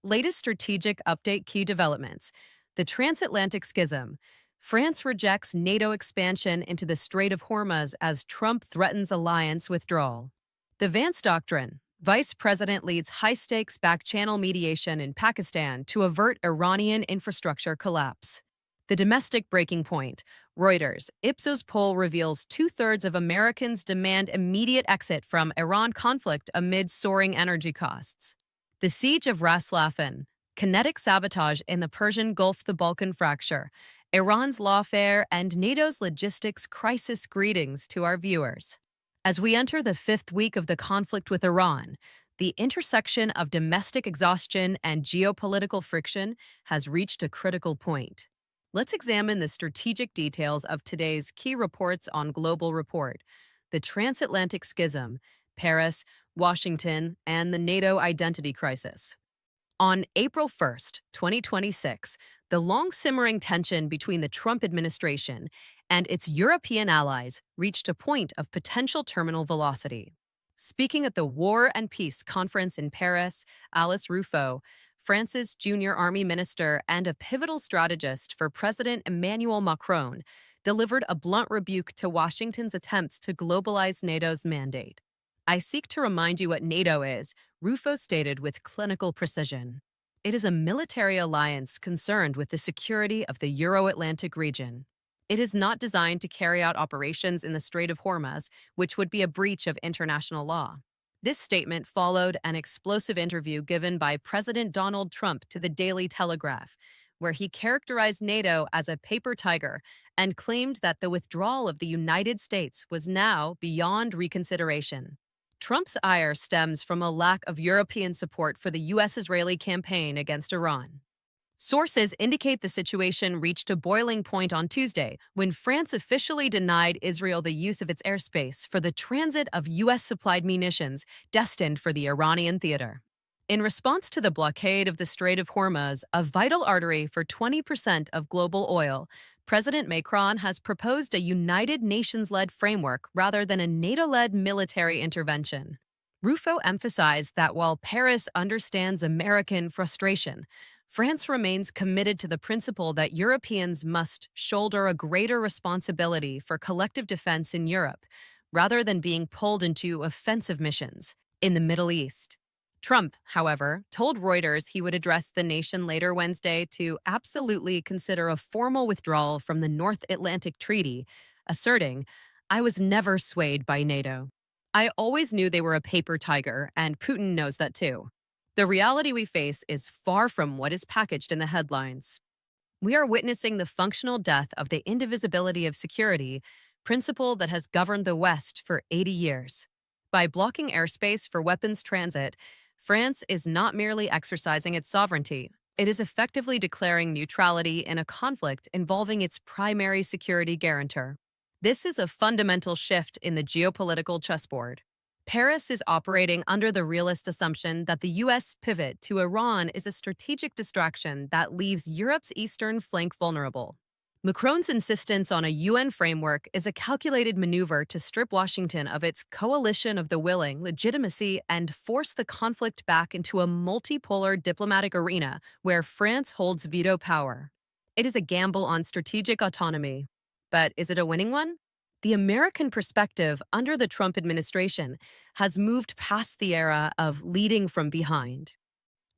Latest strategic update key developments. The Transatlantic Schism. France rejects NATO expansion into the Strait of Hormuz as Trump threatens alliance withdrawal. The Vance Doctrine. Vice President leads high-stakes backchannel mediation in Pakistan to avert Iranian infrastructure collapse. The domestic breaking point. Reuters. Ipsos poll reveals two-thirds of Americans demand immediate exit from Iran conflict amid soaring energy costs. The Siege of Ras Laffan. Kinetic sabotage in the Persian Gulf, the Balkan fracture. Iran's lawfare and NATO's logistics crisis. Greetings to our viewers. As we enter the fifth week of the conflict with Iran, the intersection of domestic exhaustion and geopolitical friction has reached a critical point. Let's examine the strategic details of today's key reports on Global Report: the Transatlantic Schism, Paris, Washington, and the NATO identity crisis. On April 1st, 2026, the long-simmering tension between the Trump administration and its European allies reached a point of potential terminal velocity. Speaking at the War and Peace Conference in Paris, Alice Ruffo, France's junior army minister and a pivotal strategist for President Emmanuel Macron, delivered a blunt rebuke to Washington's attempts to globalize NATO's mandate. "I seek to remind you what NATO is," Ruffo stated with clinical precision. "It is a military alliance concerned with the security of the Euro-Atlantic region. It is not designed to carry out operations in the Strait of Hormuz, which would be a breach of international law." This statement followed an explosive interview given by President Donald Trump to the Daily Telegraph, where he characterized NATO as a paper tiger and claimed that the withdrawal of the United States was now beyond reconsideration. Trump's ire stems from a lack of European support for the U.S.-Israeli campaign against Iran. Sources indicate the situation reached a boiling point on Tuesday when France officially denied Israel the use of its airspace for the transit of U.S.-supplied munitions destined for the Iranian theater. In response to the blockade of the Strait of Hormuz, a vital artery for 20% of global oil, President Macron has proposed a United Nations-led framework rather than a NATO-led military intervention. Ruffo emphasized that while Paris understands American frustration, France remains committed to the principle that Europeans must shoulder a greater responsibility for collective defense in Europe, rather than being pulled into offensive missions in the Middle East. Trump, however, told Reuters he would address the nation later Wednesday to absolutely consider a formal withdrawal from the North Atlantic Treaty, asserting, "I was never swayed by NATO. I always knew they were a paper tiger, and Putin knows that too. The reality we face is far from what is packaged in the headlines. We are witnessing the functional death of the indivisibility of security, principle that has governed the West for 80 years. By blocking airspace for weapons transit, France is not merely exercising its sovereignty, it is effectively declaring neutrality in a conflict involving its primary security guarantor. This is a fundamental shift in the geopolitical chessboard. Paris is operating under the realist assumption that the U.S. pivot to Iran is a strategic distraction that leaves Europe's eastern flank vulnerable. Macron's insistence on a UN framework is a calculated maneuver to strip Washington of its coalition of the willing legitimacy and force the conflict back into a multipolar diplomatic arena where France holds veto power. It is a gamble on strategic autonomy. But is it a winning one? The American perspective under the Trump administration has moved past the era of leading from behind.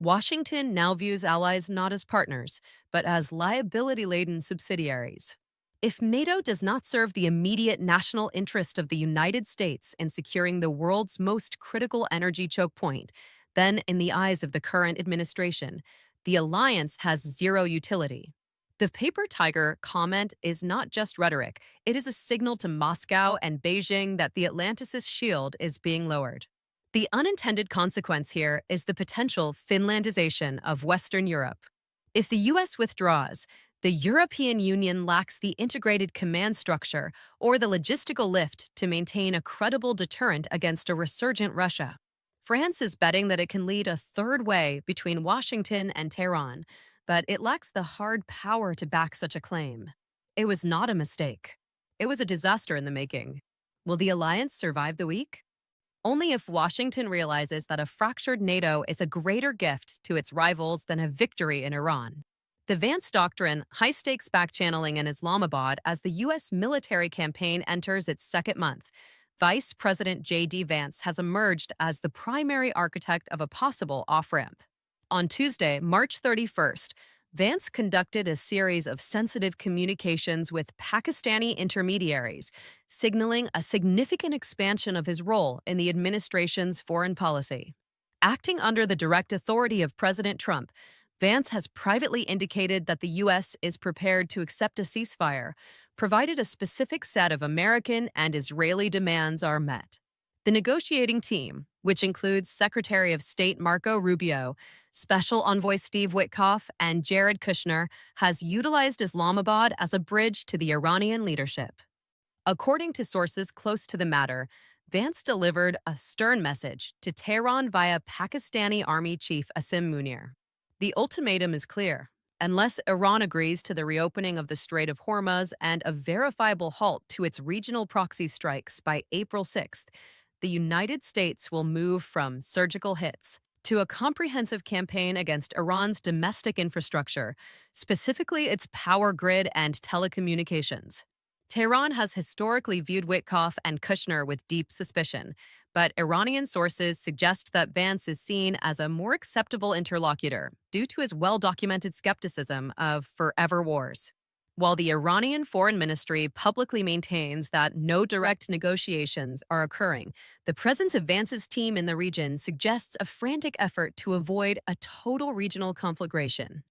Washington now views allies not as partners, but as liability-laden subsidiaries. If NATO does not serve the immediate national interest of the United States in securing the world's most critical energy choke point, then, in the eyes of the current administration, the alliance has zero utility. The paper tiger comment is not just rhetoric, it is a signal to Moscow and Beijing that the Atlanticist shield is being lowered. The unintended consequence here is the potential Finlandization of Western Europe. If the U.S. withdraws, the European Union lacks the integrated command structure or the logistical lift to maintain a credible deterrent against a resurgent Russia. France is betting that it can lead a third way between Washington and Tehran, but it lacks the hard power to back such a claim. It was not a mistake. It was a disaster in the making. Will the alliance survive the week? only if Washington realizes that a fractured NATO is a greater gift to its rivals than a victory in Iran. The Vance Doctrine, high-stakes backchanneling in Islamabad as the U.S. military campaign enters its second month. Vice President JD Vance has emerged as the primary architect of a possible off-ramp. On Tuesday, March 31st, Vance conducted a series of sensitive communications with Pakistani intermediaries, signaling a significant expansion of his role in the administration's foreign policy. Acting under the direct authority of President Trump, Vance has privately indicated that the U.S. is prepared to accept a ceasefire, provided a specific set of American and Israeli demands are met. The negotiating team, which includes Secretary of State Marco Rubio, Special Envoy Steve Witkoff, and Jared Kushner, has utilized Islamabad as a bridge to the Iranian leadership. According to sources close to the matter, Vance delivered a stern message to Tehran via Pakistani Army Chief Asim Munir. The ultimatum is clear. Unless Iran agrees to the reopening of the Strait of Hormuz and a verifiable halt to its regional proxy strikes by April 6th, the United States will move from surgical hits to a comprehensive campaign against Iran's domestic infrastructure, specifically its power grid and telecommunications. Tehran has historically viewed Witkoff and Kushner with deep suspicion, but Iranian sources suggest that Vance is seen as a more acceptable interlocutor due to his well-documented skepticism of forever wars. While the Iranian Foreign Ministry publicly maintains that no direct negotiations are occurring, the presence of Vance's team in the region suggests a frantic effort to avoid a total regional conflagration.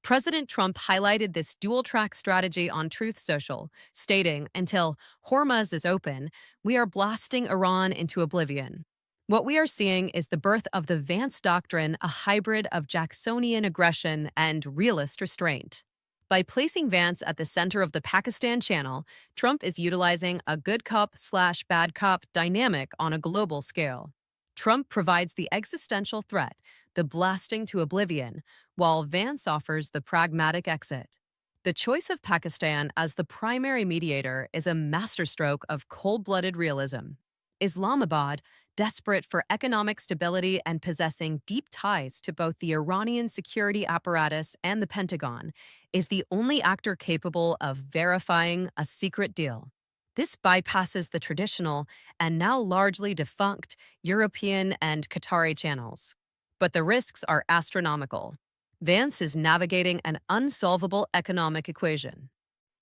President Trump highlighted this dual-track strategy on Truth Social, stating, "Until Hormuz is open, we are blasting Iran into oblivion." What we are seeing is the birth of the Vance Doctrine, a hybrid of Jacksonian aggression and realist restraint. By placing Vance at the center of the Pakistan channel, Trump is utilizing a good cop/bad cop dynamic on a global scale. Trump provides the existential threat, the blasting to oblivion, while Vance offers the pragmatic exit. The choice of Pakistan as the primary mediator is a masterstroke of cold-blooded realism. Islamabad, desperate for economic stability and possessing deep ties to both the Iranian security apparatus and the Pentagon, is the only actor capable of verifying a secret deal. This bypasses the traditional and now largely defunct European and Qatari channels. But the risks are astronomical. Vance is navigating an unsolvable economic equation.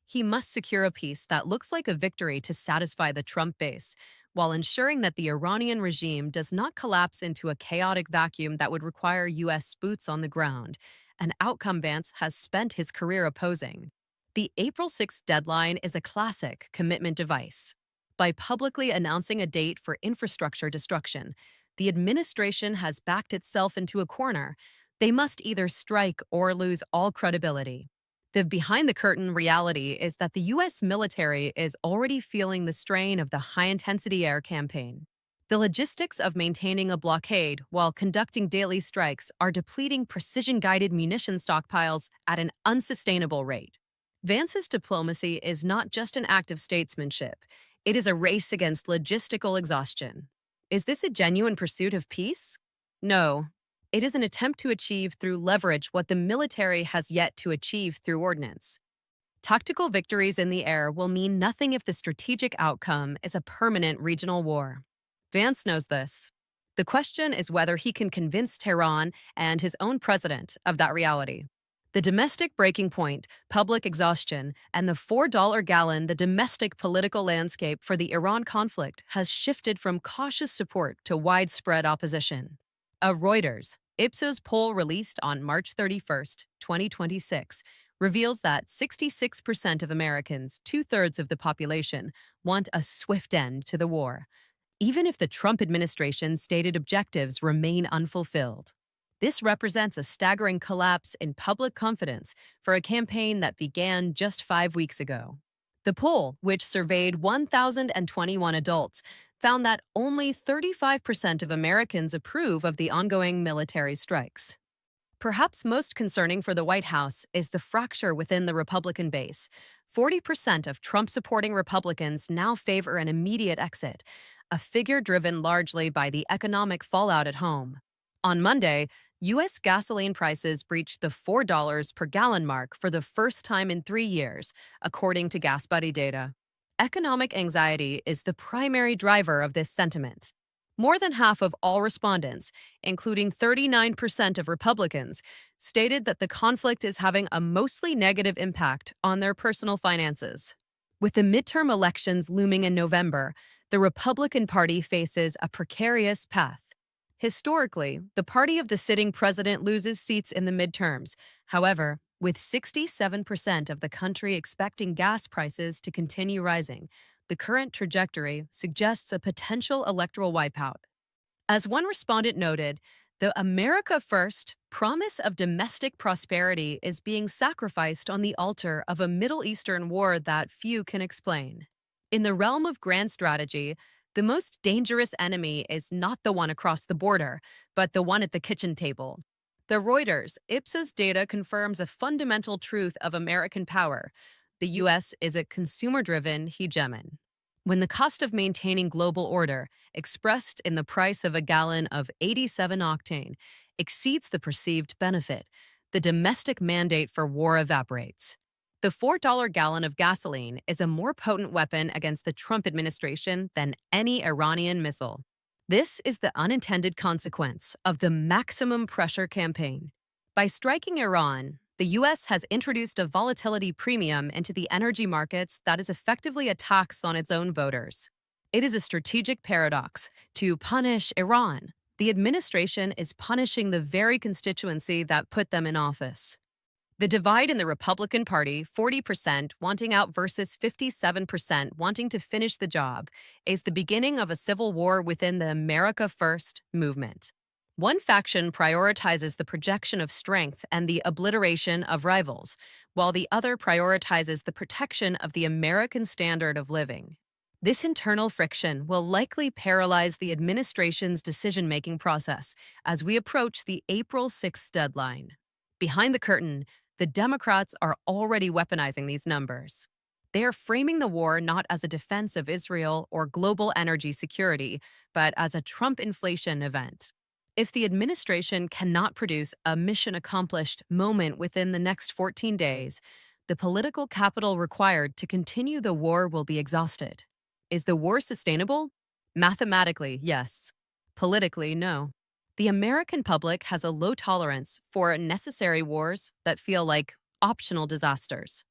He must secure a peace that looks like a victory to satisfy the Trump base, while ensuring that the Iranian regime does not collapse into a chaotic vacuum that would require U.S. boots on the ground, an outcome Vance has spent his career opposing. The April 6th deadline is a classic commitment device. By publicly announcing a date for infrastructure destruction, the administration has backed itself into a corner. They must either strike or lose all credibility. The behind-the-curtain reality is that the U.S. military is already feeling the strain of the high-intensity air campaign. The logistics of maintaining a blockade while conducting daily strikes are depleting precision-guided munition stockpiles at an unsustainable rate. Vance's diplomacy is not just an act of statesmanship. It is a race against logistical exhaustion. Is this a genuine pursuit of peace? No. It is an attempt to achieve through leverage what the military has yet to achieve through ordnance. Tactical victories in the air will mean nothing if the strategic outcome is a permanent regional war. Vance knows this. The question is whether he can convince Tehran and his own president of that reality. The domestic breaking point, public exhaustion, and the $4 gallon, the domestic political landscape for the Iran conflict has shifted from cautious support to widespread opposition. A Reuters Ipsos poll released on March 31st, 2026, reveals that 66% of Americans, two-thirds of the population, want a swift end to the war, even if the Trump administration's stated objectives remain unfulfilled. This represents a staggering collapse in public confidence for a campaign that began just 5 weeks ago. The poll, which surveyed 1,021 adults, found that only 35% of Americans approve of the ongoing military strikes. Perhaps most concerning for the White House is the fracture within the Republican base. 40% of Trump supporting Republicans now favor an immediate exit, a figure driven largely by the economic fallout at home. On Monday, U.S. gasoline prices breached the $4 per gallon mark for the first time in 3 years, according to GasBuddy data. Economic anxiety is the primary driver of this sentiment. More than half of all respondents, including 39% of Republicans, stated that the conflict is having a mostly negative impact on their personal finances. With the midterm elections looming in November, the Republican Party faces a precarious path. Historically, the party of the sitting president loses seats in the midterms. However, with 67% of the country expecting gas prices to continue rising, the current trajectory suggests a potential electoral wipeout. As one respondent noted, the America First promise of domestic prosperity is being sacrificed on the altar of a Middle Eastern war that few can explain. In the realm of grand strategy, the most dangerous enemy is not the one across the border, but the one at the kitchen table. The Reuters Ipsos data confirms a fundamental truth of American power. The U.S. is a consumer-driven hegemon. When the cost of maintaining global order, expressed in the price of a gallon of 87 octane, exceeds the perceived benefit, the domestic mandate for war evaporates. The $4 gallon of gasoline is a more potent weapon against the Trump administration than any Iranian missile. This is the unintended consequence of the maximum pressure campaign. By striking Iran, the U.S. has introduced a volatility premium into the energy markets that is effectively a tax on its own voters. It is a strategic paradox. To punish Iran, the administration is punishing the very constituency that put them in office. The divide in the Republican Party, 40% wanting out versus 57% wanting to finish the job, is the beginning of a civil war within the America First movement. One faction prioritizes the projection of strength and the obliteration of rivals, while the other prioritizes the protection of the American standard of living. This internal friction will likely paralyze the administration's decision-making process as we approach the April 6th deadline. Behind the curtain, the Democrats are already weaponizing these numbers. They are framing the war not as a defense of Israel or global energy security, but as a Trump inflation event. If the administration cannot produce a mission accomplished moment within the next 14 days, the political capital required to continue the war will be exhausted. Is the war sustainable? Mathematically, yes. Politically, no. The American public has a low tolerance for necessary wars that feel like optional disasters.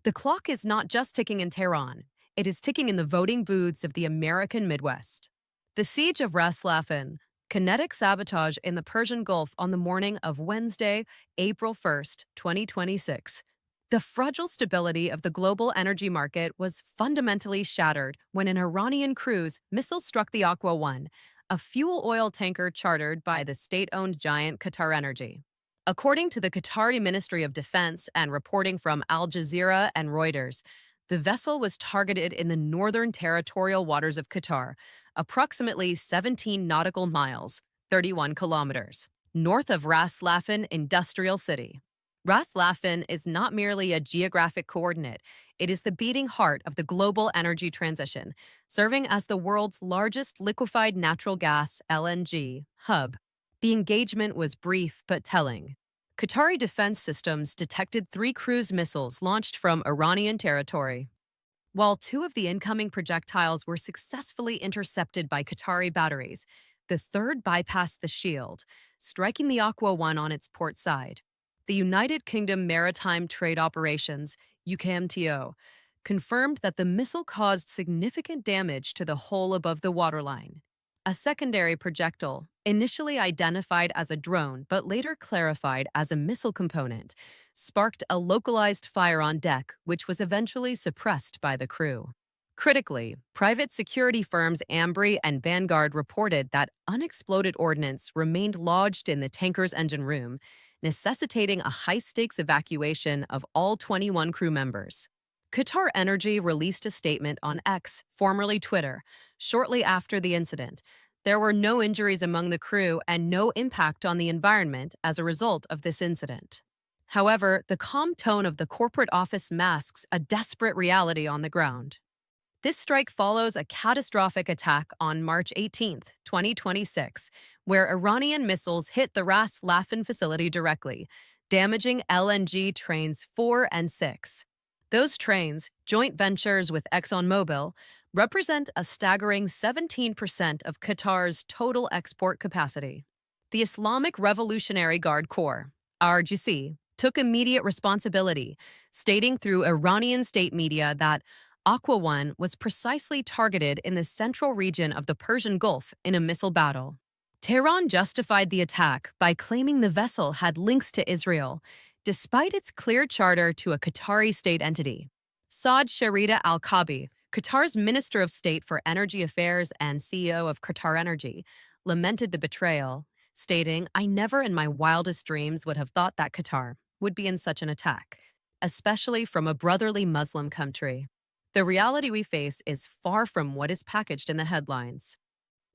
The clock is not just ticking in Tehran, it is ticking in the voting booths of the American Midwest. The siege of Ras Laffan, kinetic sabotage in the Persian Gulf on the morning of Wednesday, April 1st, 2026. The fragile stability of the global energy market was fundamentally shattered when an Iranian cruise missile struck the Aqua One, a fuel oil tanker chartered by the state-owned giant Qatar Energy. According to the Qatari Ministry of Defense and reporting from Al Jazeera and Reuters, the vessel was targeted in the northern territorial waters of Qatar, approximately 17 nautical miles, 31 kilometers, north of Ras Laffan Industrial City. Ras Laffan is not merely a geographic coordinate, it is the beating heart of the global energy transition, serving as the world's largest liquefied natural gas (LNG) hub. The engagement was brief but telling. Qatari defense systems detected 3 cruise missiles launched from Iranian territory. While 2 of the incoming projectiles were successfully intercepted by Qatari batteries, the third bypassed the shield, striking the Aqua One on its port side. The United Kingdom Maritime Trade Operations, UKMTO, confirmed that the missile caused significant damage to the hull above the waterline. A secondary projectile, initially identified as a drone but later clarified as a missile component, sparked a localized fire on deck, which was eventually suppressed by the crew. Critically, private security firms Ambry and Vanguard reported that unexploded ordnance remained lodged in the tanker's engine room, necessitating a high-stakes evacuation of all 21 crew members. Qatar Energy released a statement on X, formerly Twitter, shortly after the incident, There were no injuries among the crew and no impact on the environment as a result of this incident. However, the calm tone of the corporate office masks a desperate reality on the ground. This strike follows a catastrophic attack on March 18th, 2026, where Iranian missiles hit the Ras Laffan facility directly, damaging LNG trains 4 and 6. Those trains, joint ventures with ExxonMobil, represent a staggering 17% of Qatar's total export capacity. The Islamic Revolutionary Guard Corps, IRGC, took immediate responsibility, stating through Iranian state media that Aqua One was precisely targeted in the central region of the Persian Gulf in a missile battle. Tehran justified the attack by claiming the vessel had links to Israel, despite its clear charter to a Qatari state entity. Saad Sharida Al-Kabi, Qatar's Minister of State for Energy Affairs and CEO of Qatar Energy, lamented the betrayal, stating, "I never in my wildest dreams would have thought that Qatar would be in such an attack, especially from a brotherly Muslim country. The reality we face is far from what is packaged in the headlines."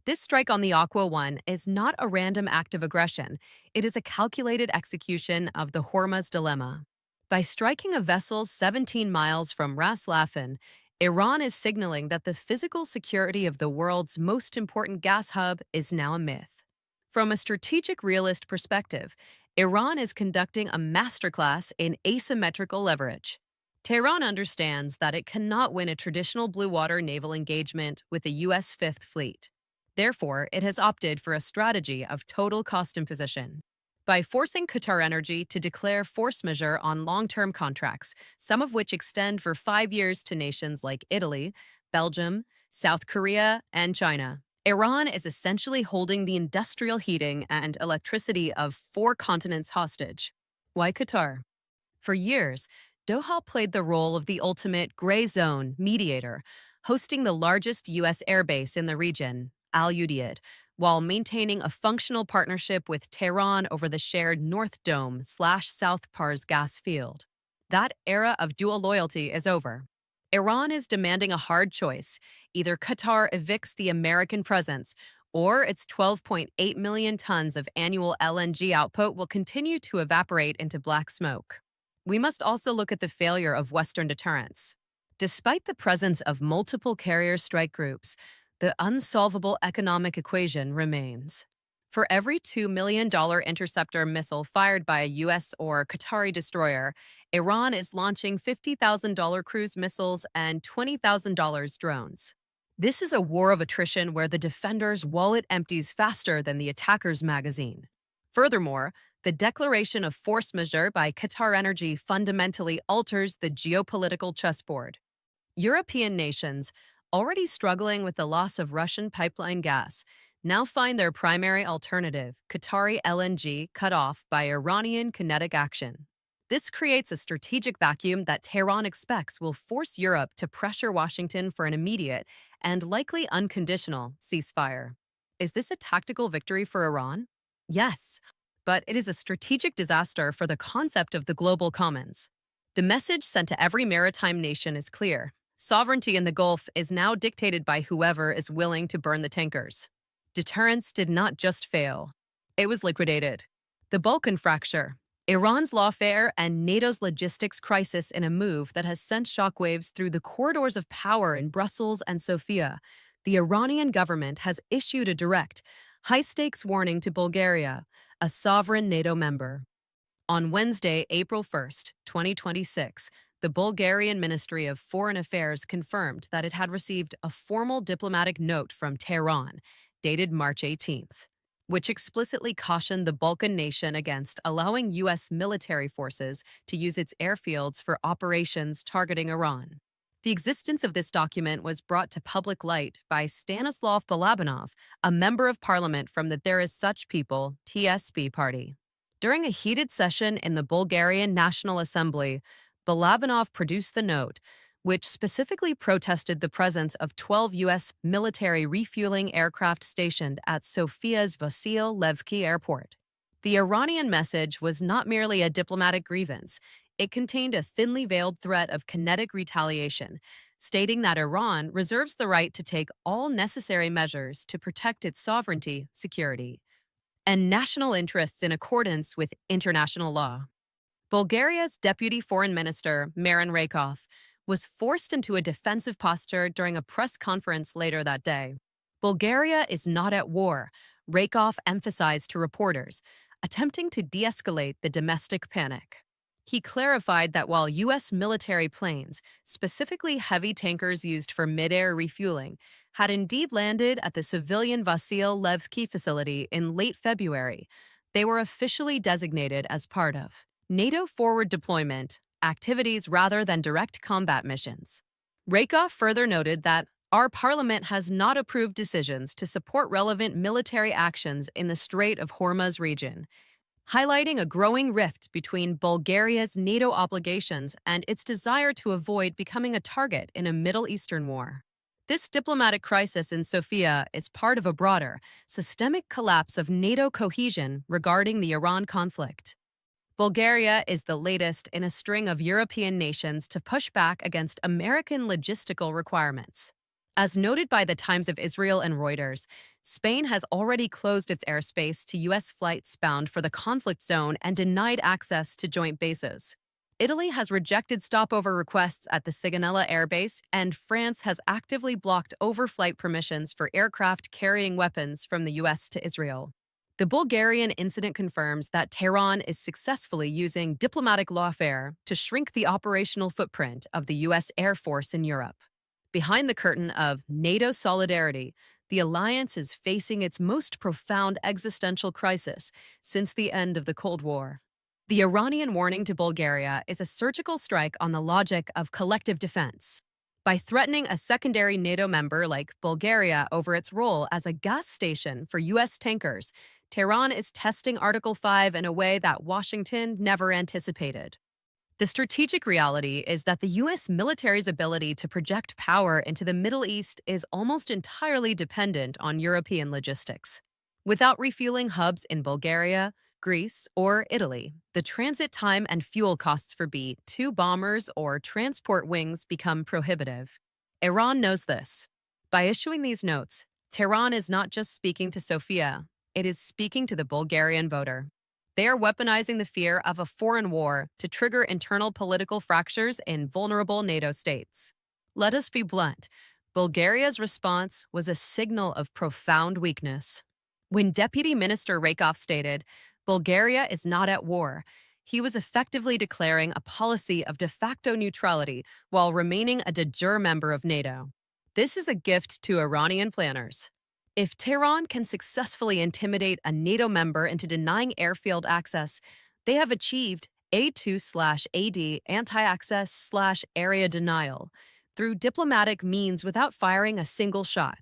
This strike on the Aqua One is not a random act of aggression. It is a calculated execution of the Hormuz dilemma. By striking a vessel 17 miles from Ras Laffan, Iran is signaling that the physical security of the world's most important gas hub is now a myth. From a strategic realist perspective, Iran is conducting a masterclass in asymmetrical leverage. Tehran understands that it cannot win a traditional blue water naval engagement with the U.S. Fifth Fleet. Therefore, it has opted for a strategy of total cost imposition. By forcing Qatar Energy to declare force majeure on long-term contracts, some of which extend for 5 years to nations like Italy, Belgium, South Korea, and China, Iran is essentially holding the industrial heating and electricity of 4 continents hostage. Why Qatar? For years, Doha played the role of the ultimate gray zone mediator, hosting the largest U.S. airbase in the region, Al Udeid, while maintaining a functional partnership with Tehran over the shared North Dome/South Pars gas field. That era of dual loyalty is over. Iran is demanding a hard choice. Either Qatar evicts the American presence, or its 12.8 million tons of annual LNG output will continue to evaporate into black smoke. We must also look at the failure of Western deterrence. Despite the presence of multiple carrier strike groups, the unsolvable economic equation remains. For every $2 million interceptor missile fired by a U.S. or Qatari destroyer, Iran is launching $50,000 cruise missiles and $20,000 drones. This is a war of attrition where the defender's wallet empties faster than the attacker's magazine. Furthermore, the declaration of force majeure by Qatar Energy fundamentally alters the geopolitical chessboard. European nations, already struggling with the loss of Russian pipeline gas, now find their primary alternative, Qatari LNG, cut off by Iranian kinetic action. This creates a strategic vacuum that Tehran expects will force Europe to pressure Washington for an immediate and likely unconditional ceasefire. Is this a tactical victory for Iran? Yes, but it is a strategic disaster for the concept of the global commons. The message sent to every maritime nation is clear. Sovereignty in the Gulf is now dictated by whoever is willing to burn the tankers. Deterrence did not just fail. It was liquidated. The Balkan fracture, Iran's lawfare, and NATO's logistics crisis in a move that has sent shockwaves through the corridors of power in Brussels and Sofia, the Iranian government has issued a direct, high-stakes warning to Bulgaria, a sovereign NATO member. On Wednesday, April 1st, 2026, the Bulgarian Ministry of Foreign Affairs confirmed that it had received a formal diplomatic note from Tehran, dated March 18th, which explicitly cautioned the Balkan nation against allowing U.S. military forces to use its airfields for operations targeting Iran. The existence of this document was brought to public light by Stanislav Balabanov, a member of parliament from the There Is Such People (TSP) party. During a heated session in the Bulgarian National Assembly, Balabanov produced the note, which specifically protested the presence of 12 U.S. military refueling aircraft stationed at Sofia's Vasil Levski Airport. The Iranian message was not merely a diplomatic grievance. It contained a thinly veiled threat of kinetic retaliation, stating that Iran reserves the right to take all necessary measures to protect its sovereignty, security, and national interests in accordance with international law. Bulgaria's deputy foreign minister, Marin Rakov, was forced into a defensive posture during a press conference later that day. Bulgaria is not at war, Rakov emphasized to reporters, attempting to de escalate the domestic panic. He clarified that while U.S. military planes, specifically heavy tankers used for mid-air refueling, had indeed landed at the civilian Vasil Levski facility in late February, they were officially designated as part of NATO forward deployment activities rather than direct combat missions. Rakov further noted that our parliament has not approved decisions to support relevant military actions in the Strait of Hormuz region, highlighting a growing rift between Bulgaria's NATO obligations and its desire to avoid becoming a target in a Middle Eastern war. This diplomatic crisis in Sofia is part of a broader, systemic collapse of NATO cohesion regarding the Iran conflict. Bulgaria is the latest in a string of European nations to push back against American logistical requirements. As noted by the Times of Israel and Reuters, Spain has already closed its airspace to U.S. flights bound for the conflict zone and denied access to joint bases. Italy has rejected stopover requests at the Sigonella Air Base, and France has actively blocked overflight permissions for aircraft carrying weapons from the U.S. to Israel. The Bulgarian incident confirms that Tehran is successfully using diplomatic lawfare to shrink the operational footprint of the U.S. Air Force in Europe. Behind the curtain of NATO solidarity, the alliance is facing its most profound existential crisis since the end of the Cold War. The Iranian warning to Bulgaria is a surgical strike on the logic of collective defense. By threatening a secondary NATO member like Bulgaria over its role as a gas station for U.S. tankers, Tehran is testing Article 5 in a way that Washington never anticipated. The strategic reality is that the U.S. military's ability to project power into the Middle East is almost entirely dependent on European logistics. Without refueling hubs in Bulgaria, Greece, or Italy, the transit time and fuel costs for B-2 bombers or transport wings become prohibitive. Iran knows this. By issuing these notes, Tehran is not just speaking to Sofia, it is speaking to the Bulgarian voter. They are weaponizing the fear of a foreign war to trigger internal political fractures in vulnerable NATO states. Let us be blunt. Bulgaria's response was a signal of profound weakness. When Deputy Minister Rakov stated, Bulgaria is not at war, he was effectively declaring a policy of de facto neutrality while remaining a de jure member of NATO. This is a gift to Iranian planners. If Tehran can successfully intimidate a NATO member into denying airfield access, they have achieved A2/AD anti-access/area denial through diplomatic means without firing a single shot.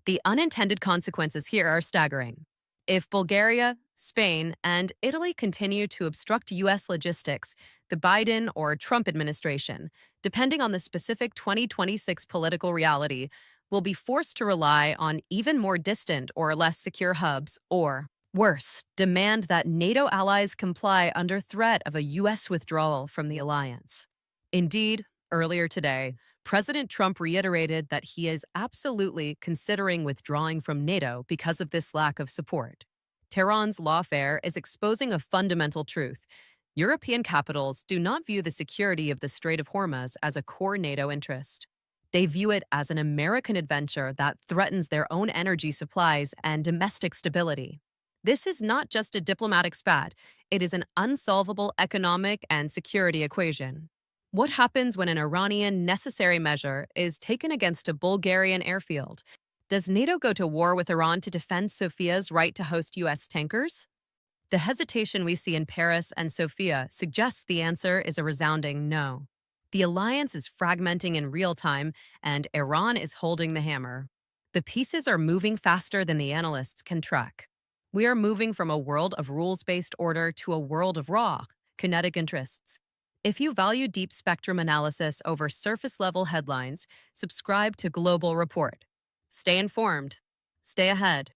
The unintended consequences here are staggering. If Bulgaria, Spain, and Italy continue to obstruct U.S. logistics, the Biden or Trump administration, depending on the specific 2026 political reality, will be forced to rely on even more distant or less secure hubs, or, worse, demand that NATO allies comply under threat of a U.S. withdrawal from the alliance. Indeed, earlier today, President Trump reiterated that he is absolutely considering withdrawing from NATO because of this lack of support. Tehran's lawfare is exposing a fundamental truth. European capitals do not view the security of the Strait of Hormuz as a core NATO interest. They view it as an American adventure that threatens their own energy supplies and domestic stability. This is not just a diplomatic spat, it is an unsolvable economic and security equation. What happens when an Iranian necessary measure is taken against a Bulgarian airfield? Does NATO go to war with Iran to defend Sofia's right to host U.S. tankers? The hesitation we see in Paris and Sofia suggests the answer is a resounding no. The alliance is fragmenting in real time, and Iran is holding the hammer. The pieces are moving faster than the analysts can track. We are moving from a world of rules-based order to a world of raw, kinetic interests. If you value deep spectrum analysis over surface-level headlines, subscribe to Global Report. Stay informed. Stay ahead.